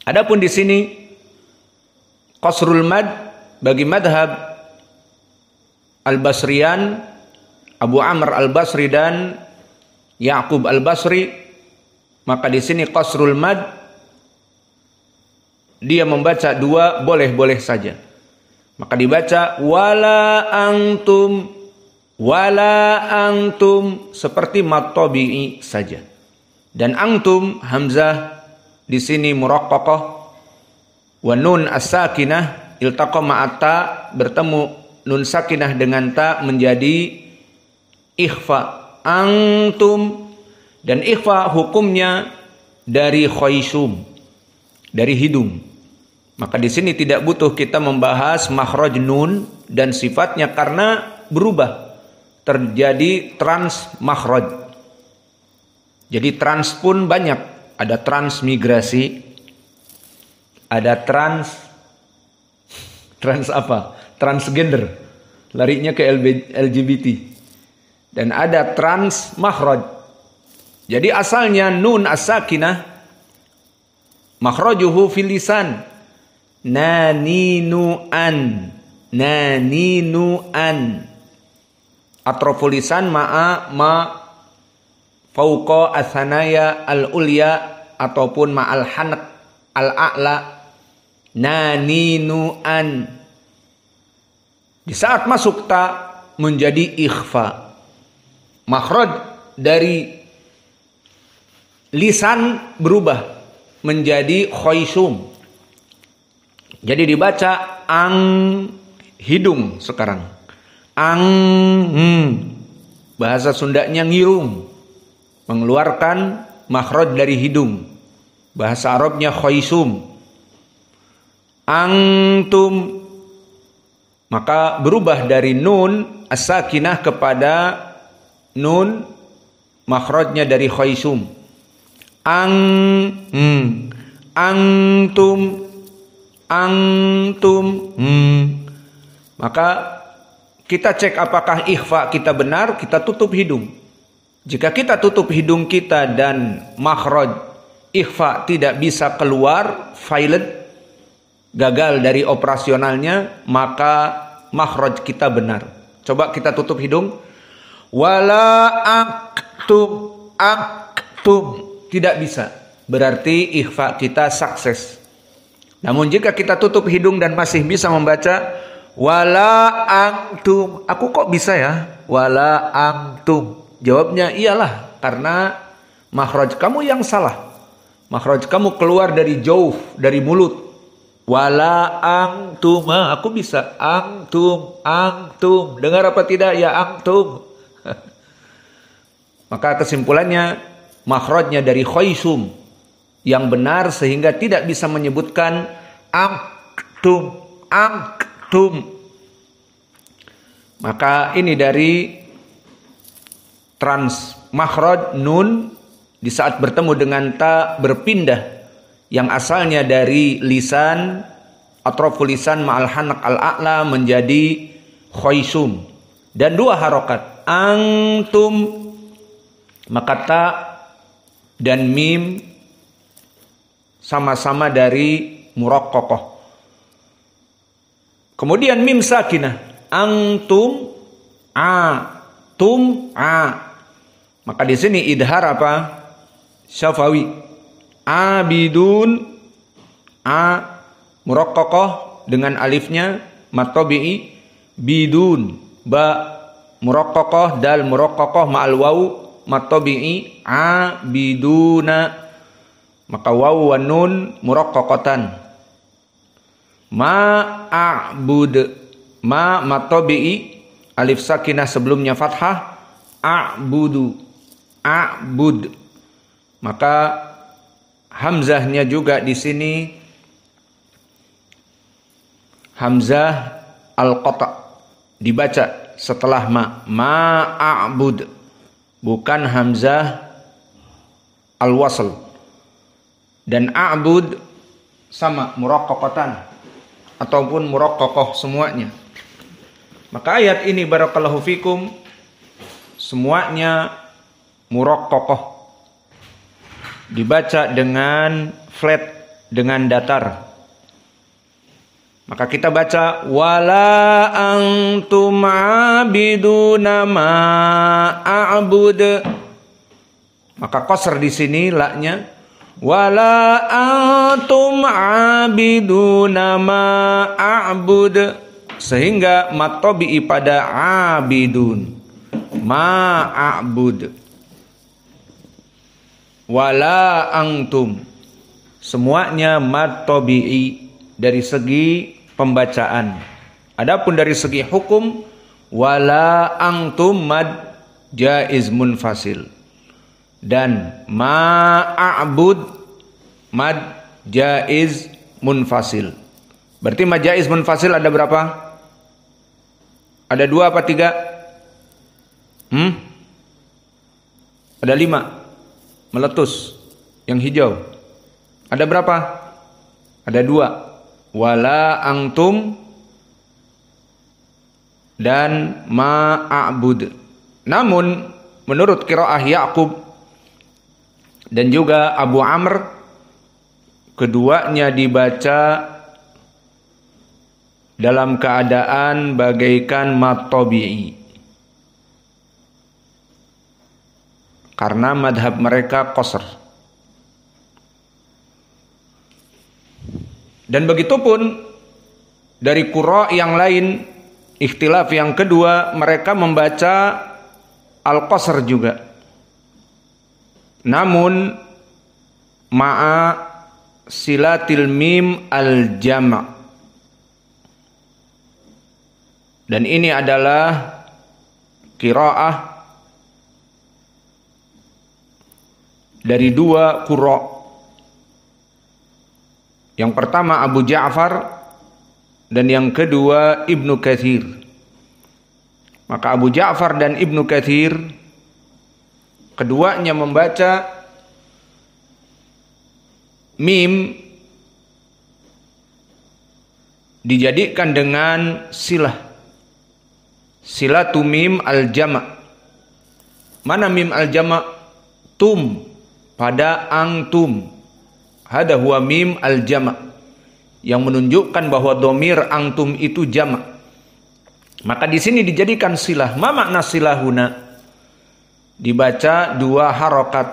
Adapun di sini qasrul mad bagi madhab Al-Basriyan, Abu Amr Al-Basri dan Ya'qub Al-Basri, maka di sini qasrul mad dia membaca dua boleh-boleh saja. Maka dibaca wala antum seperti mad tabi'i saja. Dan antum hamzah di sini muraqqaqah wa nun as-sakinah iltaqa ma'ata bertemu nun sakinah dengan ta menjadi ikhfa. Antum, dan ikhfa hukumnya dari khaysum, dari hidung. Maka di sini tidak butuh kita membahas makhraj nun dan sifatnya karena berubah, terjadi trans makhraj. Jadi trans pun banyak, ada transmigrasi, ada trans apa? Transgender, larinya ke LGBT. Dan ada trans makhraj. Jadi asalnya nun as-sakinah makhrajuhu fil lisan. Naninuan. Atroful lisan ma fauqa athanaya al-ulya ataupun ma'al hanak al-a'la. Naninuan. Di saat masuk ta menjadi ikhfa. Makhraj dari lisan berubah menjadi khaysum. Jadi dibaca ang, hidung sekarang. Ang, bahasa Sundanya ngirung, mengeluarkan makhraj dari hidung. Bahasa Arabnya khaysum. Antum, maka berubah dari nun as-sakinah kepada nun makhrajnya dari khaysum. Antum. Maka kita cek apakah ikhfa kita benar, kita tutup hidung. Jika kita tutup hidung kita dan makhraj ikhfa tidak bisa keluar, silent, gagal dari operasionalnya, maka makhraj kita benar. Coba kita tutup hidung. Wala aktum. Tidak bisa. Berarti ikhfa kita sukses. Namun jika kita tutup hidung dan masih bisa membaca wala antum. Aku kok bisa ya? Wala antum. Jawabnya iyalah, karena makhraj kamu yang salah. Makhraj kamu keluar dari jauf, dari mulut. Wala antum. Aku bisa. Antum. Dengar apa tidak ya antum? Maka kesimpulannya makhrajnya dari khaysum yang benar sehingga tidak bisa menyebutkan antum. Maka ini dari trans makhraj nun di saat bertemu dengan ta berpindah yang asalnya dari lisan atroful lisan ma'al hanak al-a'la menjadi khaysum dan dua harokat antum. Maka ta dan mim sama-sama dari muraqqaqah. Kemudian mim sakinah. Antum Maka di sini idhar apa? Syafawi. Abidun muraqqaqah dengan alifnya mad tabi'i. Bidun ba muraqqaqah dal muraqqaqah ma'al waw mad tabi'i abiduna. Maka waw wa nun muraqqaqatan. Ma'abud mad tabi'i alif sakinah sebelumnya fathah. Abud. Maka hamzahnya juga di sini hamzah al-qata' dibaca setelah ma'abud, bukan hamzah al-wasl. Dan a'bud sama muraqqaqatan ataupun muraqqaqah semuanya. Maka ayat ini barakallahu fikum semuanya muraqqaqah dibaca dengan flat dengan datar. Maka kita baca wala antum abiduna ma a'bud. Maka qasr di sini laknya wala antum abiduna ma a'bud, sehingga mat tabi'i pada abidun ma a'bud. Wala antum, semuanya mat tabi'i dari segi pembacaan. Adapun dari segi hukum, wala antum mad jaiz munfasil, dan ma'abud mad jaiz munfasil. Berarti mad jaiz munfasil ada berapa? Ada 2 apa 3? Ada 5. Meletus yang hijau. Ada berapa? Ada 2. Wala antum dan ma'abud. Namun menurut qiraah Ya'qub dan juga Abu Amr, keduanya dibaca dalam keadaan bagaikan mat tabi'i, karena madhab mereka qasr. Dan begitupun dari qurra yang lain, ikhtilaf yang kedua, mereka membaca al-qasr juga, namun ma'a silatil mim al-jama'. Dan ini adalah qiraah dari 2 qurra. Yang pertama Abu Ja'far dan yang kedua Ibnu Katsir. Maka Abu Ja'far dan Ibnu Katsir keduanya membaca mim dijadikan dengan silah. Silatu mim al-jama'. Mana mim al-jama'? Tum pada antum. Hada huwa mim al-jama', yang menunjukkan bahwa domir antum itu jama'. Maka di sini dijadikan silah. Ma makna silahuna? Dibaca 2 harokat.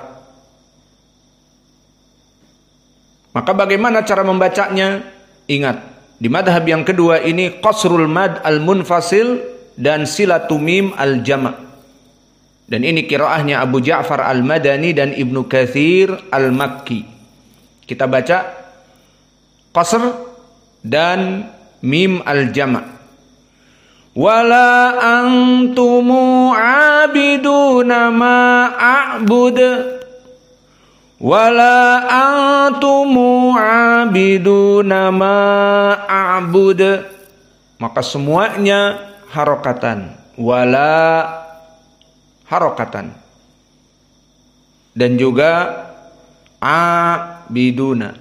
Maka bagaimana cara membacanya? Ingat, di madhab yang kedua ini qasrul mad al-munfasil dan silatu mim al-jama'. Dan ini qiraahnya Abu Ja'far al-Madani dan Ibnu Katsir al-Makki. Kita baca qasr dan mim al-jama'. Wala antumu abiduna ma a'bud. Wala antumu abiduna ma a'bud. Maka semuanya harokatan. Wala harokatan. Dan juga abiduna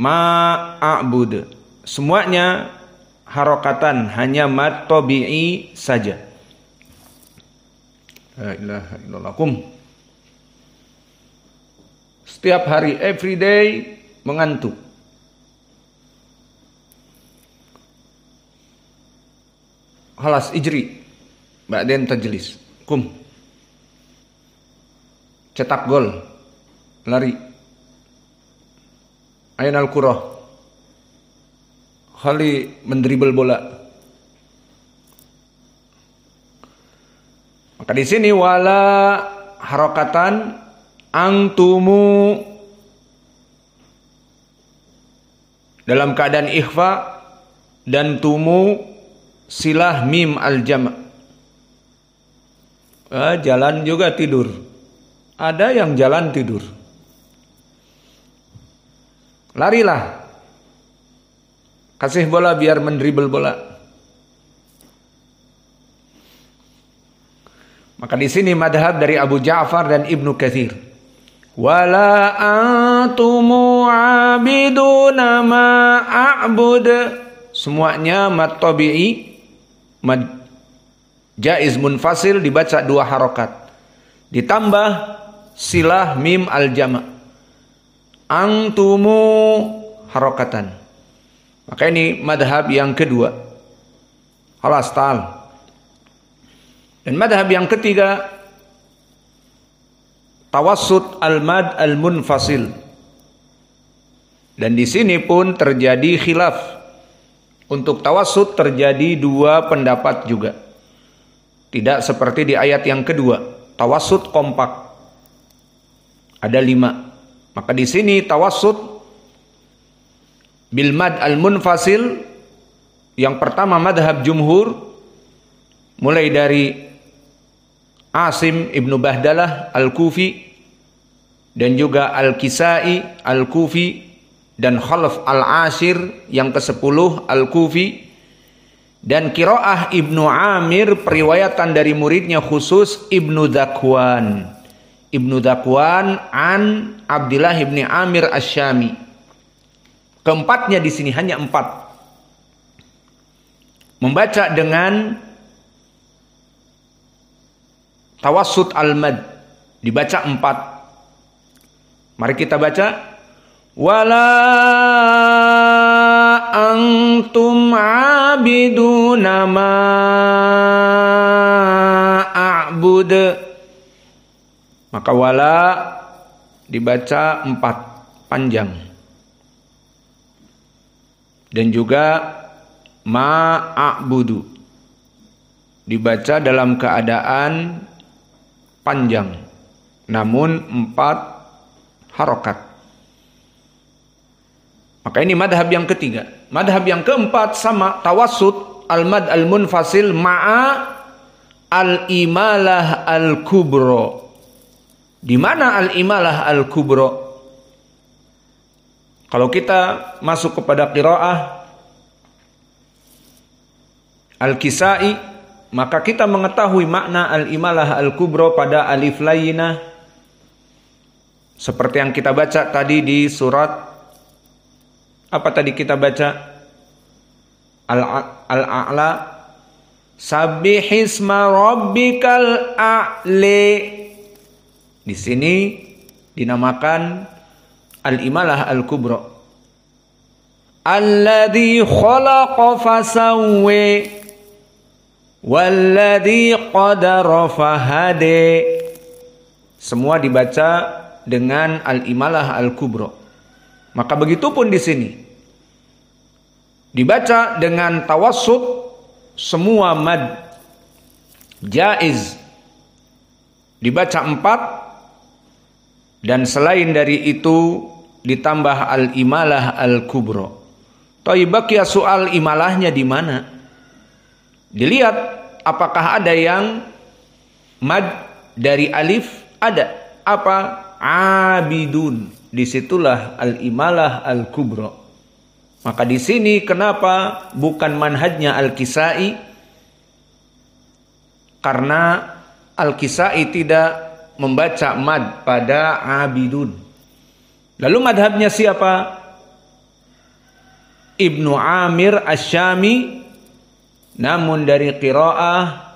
ma'abud, semuanya harokatan, hanya mat tabi'i saja. La ilaha illallah. Setiap hari, every day mengantuk. Halas ijri ba'den tajlis. Cetak gol, lari. Ainal qurah, Khali mendribel bola. Maka di sini wala harokatan antumu dalam keadaan ikhfa, dan tumu silah mim al-jama'. Jalan juga tidur. Ada yang jalan tidur. Larilah. Kasih bola biar mendribel bola. Maka di sini madhab dari Abu Ja'far dan Ibnu Katsir. Wala antumu abiduna ma a'bud. Semuanya mad tabi'i, mad jaiz munfasil dibaca 2 harokat. Ditambah silah mim al-jama'. Antumu harokatan. Maka ini madhab yang kedua. Halas ta'al. Dan madhab yang ketiga, tawassut al-mad al-munfasil. Dan di sini pun terjadi khilaf. Untuk tawassut terjadi dua pendapat juga. Tidak seperti di ayat yang kedua. Tawassut kompak. Ada 5. Maka di sini tawassut bil mad al munfasil, yang pertama madhab jumhur, mulai dari Asim ibnu Bahdalah al-Kufi, dan juga al-Kisai al-Kufi, dan Khalaf al-Ashir yang ke-10 al-Kufi, dan Qiraah ibnu Amir periwayatan dari muridnya khusus ibnu Dzakwan. Ibnu Dzakwan an Abdullah ibni Amir Asy-Syami. Keempatnya di sini hanya 4. Membaca dengan tawassut al-mad dibaca 4. Mari kita baca. Wala antum abiduna ma a'bud. Maka wala dibaca 4 panjang. Dan juga ma'a'budu dibaca dalam keadaan panjang, namun 4 harokat. Maka ini madhab yang ketiga. Madhab yang keempat sama tawassut al-mad al-munfasil ma'a al-imalah al-kubro. Di mana al-imalah al-kubro? Kalau kita masuk kepada qiraah al-Kisai, maka kita mengetahui makna al-imalah al-kubro pada alif layyinah, seperti yang kita baca tadi di surat, apa tadi kita baca? Al-A'la. Sabbihisma rabbikal a'li. Di sini dinamakan al-imalah al-kubra. Alladzi khalaqa fasawwi walladzi qadara fahade. Semua dibaca dengan al-imalah al-kubra. Maka begitu pun di sini dibaca dengan tawassut semua mad jaiz, dibaca 4. Dan selain dari itu ditambah al-imalah al-kubra. Baqiya soal imalahnya di mana? Dilihat apakah ada yang mad dari alif? Ada. Apa? Abidun. Disitulah al-imalah al-kubra. Maka di sini kenapa bukan manhajnya al-Kisai? Karena al-Kisai tidak membaca mad pada abidun. Lalu madhabnya siapa? Ibnu Amir Asy-Syami, namun dari qiraah